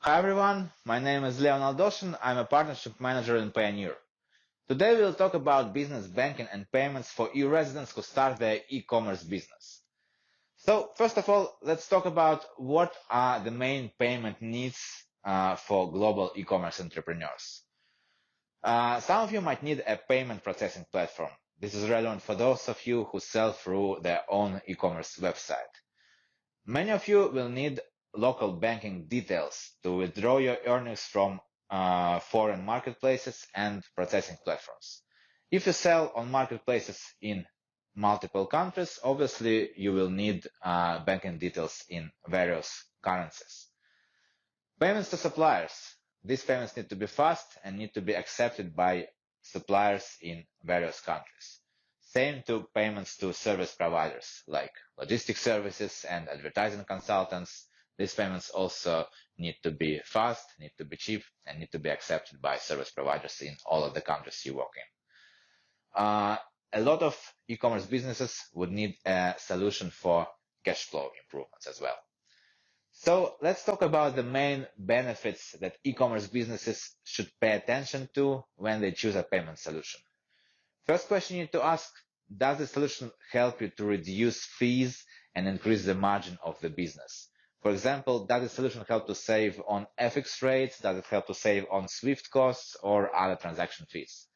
Hi everyone, my name is Leon Aldoshin. I'm a partnership manager in Payoneer. Today we'll talk about business banking and payments for e-residents who start their e-commerce business. So first of all, let's talk about what are the main payment needs for global e-commerce entrepreneurs. Some of you might need a payment processing platform. This is relevant for those of you who sell through their own e-commerce website. Many of you will need local banking details to withdraw your earnings from foreign marketplaces and processing platforms. If you sell on marketplaces in multiple countries, obviously you will need banking details in various currencies. Payments to suppliers. These payments need to be fast and need to be accepted by suppliers in various countries. Same to payments to service providers like logistic services and advertising consultants. These payments also need to be fast, need to be cheap, and need to be accepted by service providers in all of the countries you work in. A lot of e-commerce businesses would need a solution for cash flow improvements as well. So let's talk about the main benefits that e-commerce businesses should pay attention to when they choose a payment solution. First question you need to ask, does the solution help you to reduce fees and increase the margin of the business? For example, does the solution help to save on FX rates? Does it help to save on SWIFT costs or other transaction fees?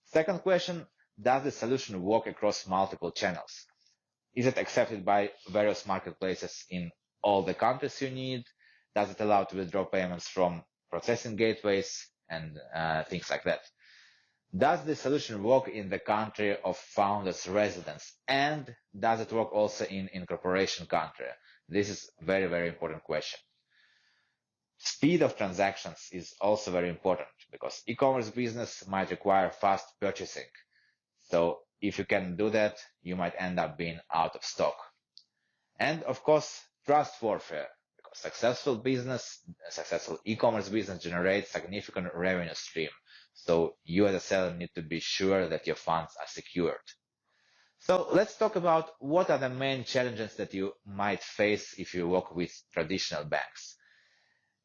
Second question, does the solution work across multiple channels? Is it accepted by various marketplaces in all the countries you need? Does it allow to withdraw payments from processing gateways and things like that? Does the solution work in the country of founder's residence? And does it work also in incorporation country? This is a very, very important question. Speed of transactions is also very important because e-commerce business might require fast purchasing. So if you can do that, you might end up being out of stock. And of course, trust warfare, because successful e-commerce business generates significant revenue stream. So you as a seller need to be sure that your funds are secured. So let's talk about what are the main challenges that you might face if you work with traditional banks.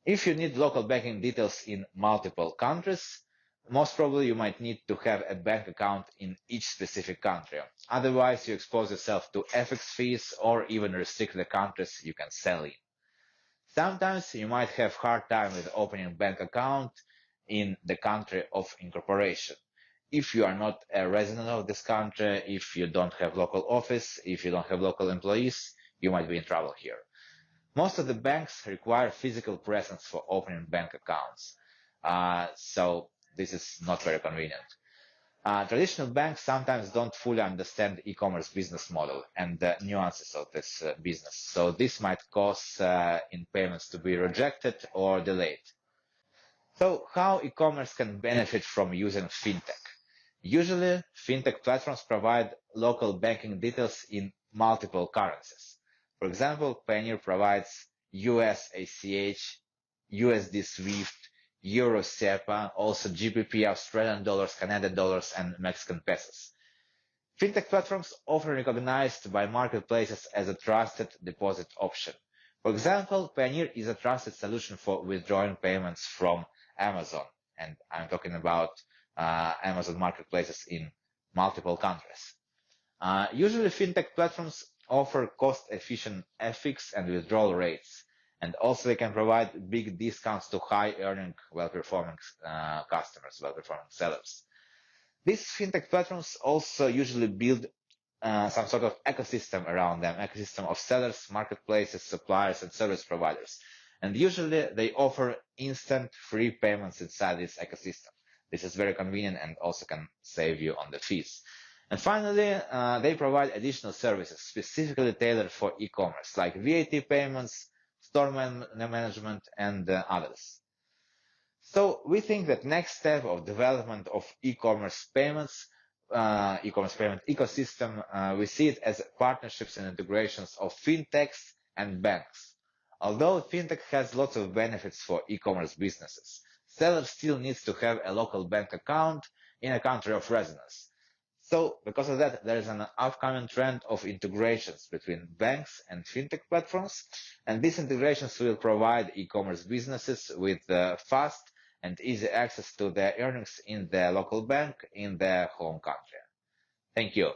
If you need local banking details in multiple countries, most probably you might need to have a bank account in each specific country. Otherwise, you expose yourself to FX fees or even restrict the countries you can sell in. Sometimes you might have hard time with opening a bank account in the country of incorporation. If you are not a resident of this country, if you don't have local office, if you don't have local employees, you might be in trouble here. Most of the banks require physical presence for opening bank accounts. So this is not very convenient. Traditional banks sometimes don't fully understand the e-commerce business model and the nuances of this business. So this might cause in payments to be rejected or delayed. So how e-commerce can benefit from using fintech? Usually, fintech platforms provide local banking details in multiple currencies. For example, Payoneer provides US ACH, USD SWIFT, Euro SEPA, also GBP, Australian dollars, Canadian dollars, and Mexican pesos. Fintech platforms often recognized by marketplaces as a trusted deposit option. For example, Payoneer is a trusted solution for withdrawing payments from Amazon, and I'm talking about Amazon marketplaces in multiple countries. Usually, fintech platforms offer cost-efficient FX and withdrawal rates, and also they can provide big discounts to high-earning, well-performing customers, well-performing sellers. These fintech platforms also usually build some sort of ecosystem around them, ecosystem of sellers, marketplaces, suppliers, and service providers. And usually they offer instant free payments inside this ecosystem. This is very convenient and also can save you on the fees. And finally, they provide additional services specifically tailored for e-commerce, like VAT payments, store management, and others. So we think that next step of development of e-commerce payment ecosystem, we see it as partnerships and integrations of fintechs and banks. Although fintech has lots of benefits for e-commerce businesses, seller still needs to have a local bank account in a country of residence. So because of that, there is an upcoming trend of integrations between banks and fintech platforms, and these integrations will provide e-commerce businesses with fast and easy access to their earnings in their local bank in their home country. Thank you.